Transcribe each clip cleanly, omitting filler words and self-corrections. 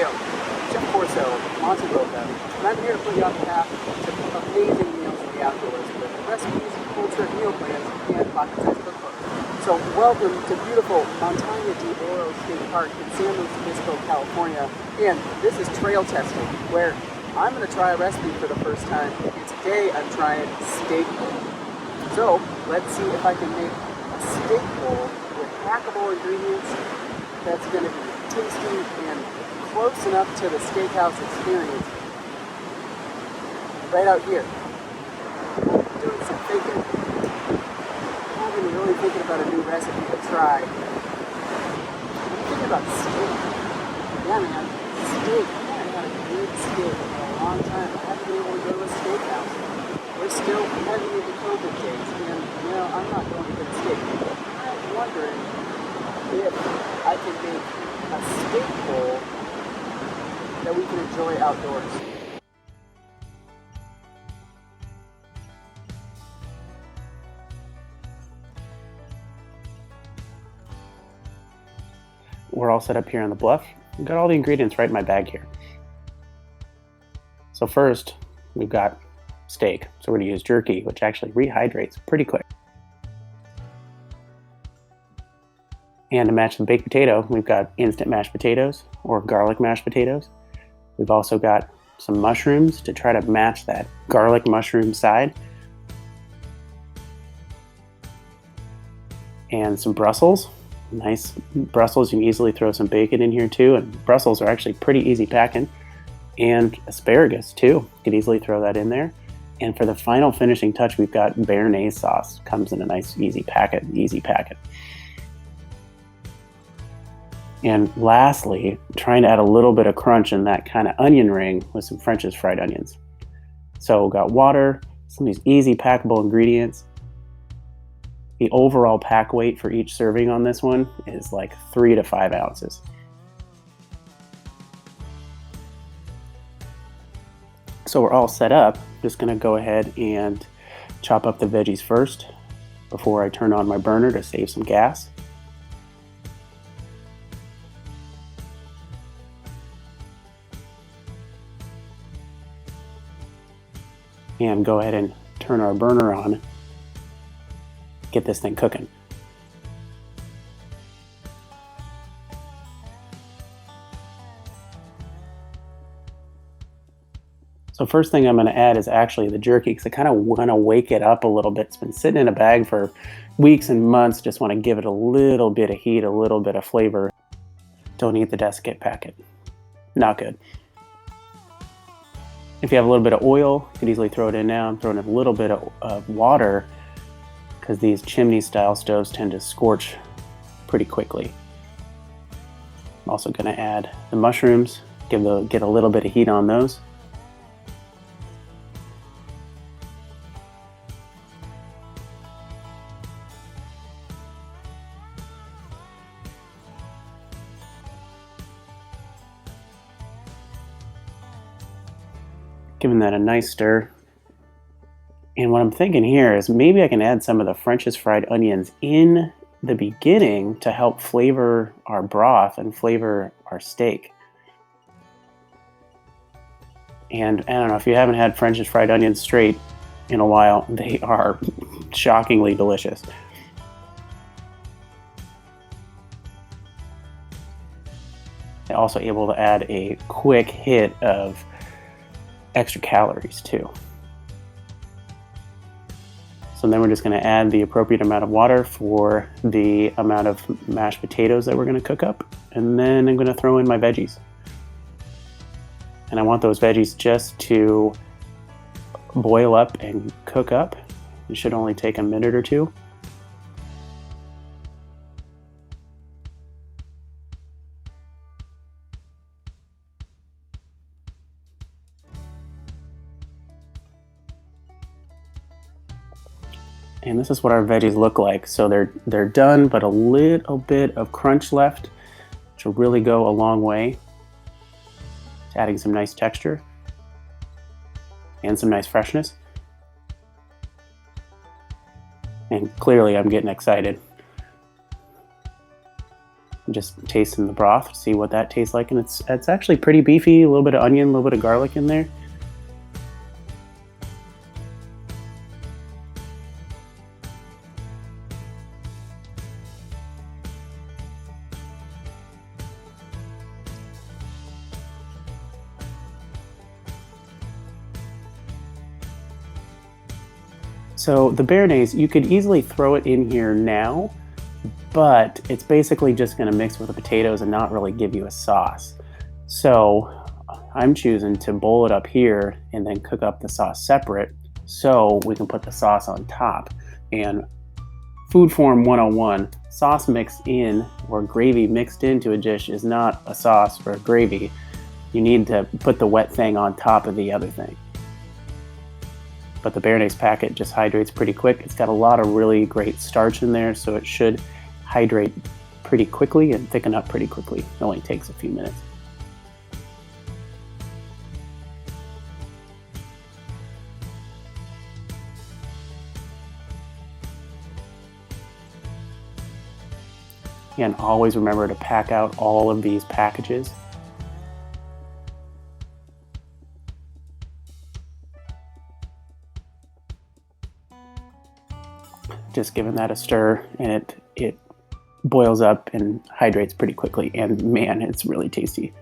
Matteo, Chef Corso, Monterosa, and I'm here to put you on the path to amazing meals in the outdoors with recipes, culture, meal plans, and pocket-sized cookbooks. So welcome to beautiful Montaña de Oro State Park in San Luis Obispo, California, and this is trail testing, where I'm going to try a recipe for the first time, and today I'm trying steak bowl. So let's see if I can make a steak bowl with hackable ingredients that's going to be tasty and close enough to the steakhouse experience right out here. I'm doing some thinking. I've been really thinking about a new recipe to try. I'm thinking about steak. Yeah, man, steak. I haven't had a good steak in a long time. I haven't been able to go to a steakhouse. We're still heading into COVID days, and I'm not going to get a steak. I'm wondering if I can make a steak bowl that we can enjoy outdoors. We're all set up here on the bluff. We've got all the ingredients right in my bag here. So first, we've got steak. So we're going to use jerky, which actually rehydrates pretty quick. And to match the baked potato, we've got instant mashed potatoes or garlic mashed potatoes. We've also got some mushrooms to try to match that garlic mushroom side. And some Brussels. Nice Brussels. You can easily throw some bacon in here too. And Brussels are actually pretty easy packing. And asparagus too. You could easily throw that in there. And for the final finishing touch, we've got béarnaise sauce. Comes in a nice easy packet. And lastly, trying to add a little bit of crunch in that kind of onion ring with some French's fried onions. So we've got water, some of these easy packable ingredients. The overall pack weight for each serving on this one is like 3 to 5 ounces. So we're all set up. Just gonna go ahead and chop up the veggies first before I turn on my burner to save some gas. And go ahead and turn our burner on, get this thing cooking. So first thing I'm going to add is actually the jerky, because I kind of want to wake it up a little bit. It's been sitting in a bag for weeks and months. Just want to give it a little bit of heat, a little bit of flavor. Don't eat the desiccate packet. Not good. If you have a little bit of oil, you can easily throw it in now. I'm throwing in a little bit of water because these chimney style stoves tend to scorch pretty quickly. I'm also going to add the mushrooms, get a little bit of heat on those. Giving that a nice stir. And what I'm thinking here is maybe I can add some of the French's fried onions in the beginning to help flavor our broth and flavor our steak. And I don't know, if you haven't had French's fried onions straight in a while, they are shockingly delicious. I'm also able to add a quick hit of extra calories too. So then we're just going to add the appropriate amount of water for the amount of mashed potatoes that we're going to cook up, and then I'm going to throw in my veggies. And I want those veggies just to boil up and cook up. It should only take a minute or two. And this is what our veggies look like. So they're done, but a little bit of crunch left, which will really go a long way. It's adding some nice texture and some nice freshness. And clearly I'm getting excited. just tasting the broth, see what that tastes like. And it's actually pretty beefy, a little bit of onion, a little bit of garlic in there. So the béarnaise, you could easily throw it in here now, but it's basically just going to mix with the potatoes and not really give you a sauce. So I'm choosing to bowl it up here and then cook up the sauce separate so we can put the sauce on top. And food form 101, sauce mixed in or gravy mixed into a dish is not a sauce or a gravy. You need to put the wet thing on top of the other thing. But the béarnaise packet just hydrates pretty quick. It's got a lot of really great starch in there, so it should hydrate pretty quickly and thicken up pretty quickly. It only takes a few minutes. And always remember to pack out all of these packages. Just giving that a stir, and it boils up and hydrates pretty quickly, and man, it's really tasty.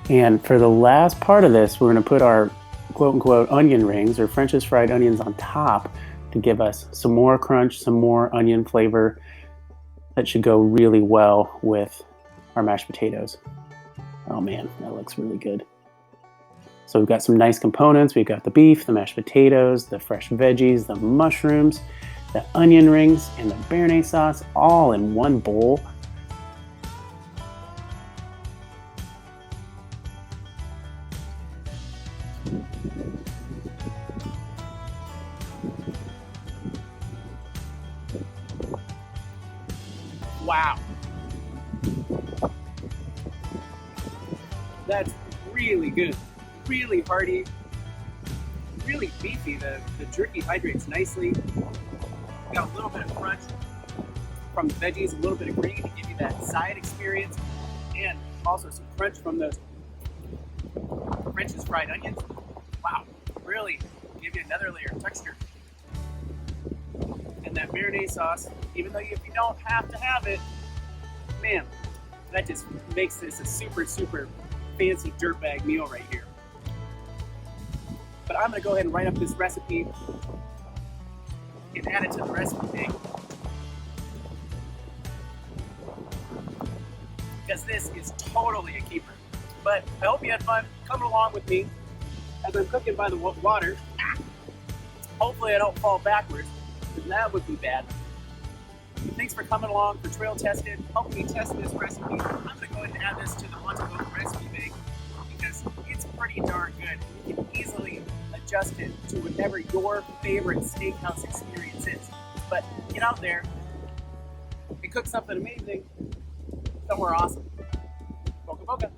And for the last part of this, we're going to put our quote-unquote onion rings or French's fried onions on top to give us some more crunch, some more onion flavor. That should go really well with our mashed potatoes. Oh man, that looks really good. So we've got some nice components. We've got the beef, the mashed potatoes, the fresh veggies, the mushrooms, the onion rings, and the béarnaise sauce all in one bowl. Wow. That's really good. Really hearty. Really beefy. The jerky hydrates nicely. Got a little bit of crunch from the veggies, a little bit of green to give you that side experience, and also some crunch from those French's fried onions. Wow. Really give you another layer of texture. And that béarnaise sauce, even though if you don't have to have it, man, that just makes this a super, super fancy dirtbag meal right here. But I'm gonna go ahead and write up this recipe and add it to the recipe page, because this is totally a keeper. But I hope you had fun coming along with me as I'm cooking by the water. Hopefully I don't fall backwards, because that would be bad. Thanks for coming along for Trail Tested, helping me test this recipe. I'm going to go ahead and add this to the on-to-go recipe bag because it's pretty darn good. You can easily adjust it to whatever your favorite steakhouse experience is. But get out there and cook something amazing somewhere awesome. Boca boca.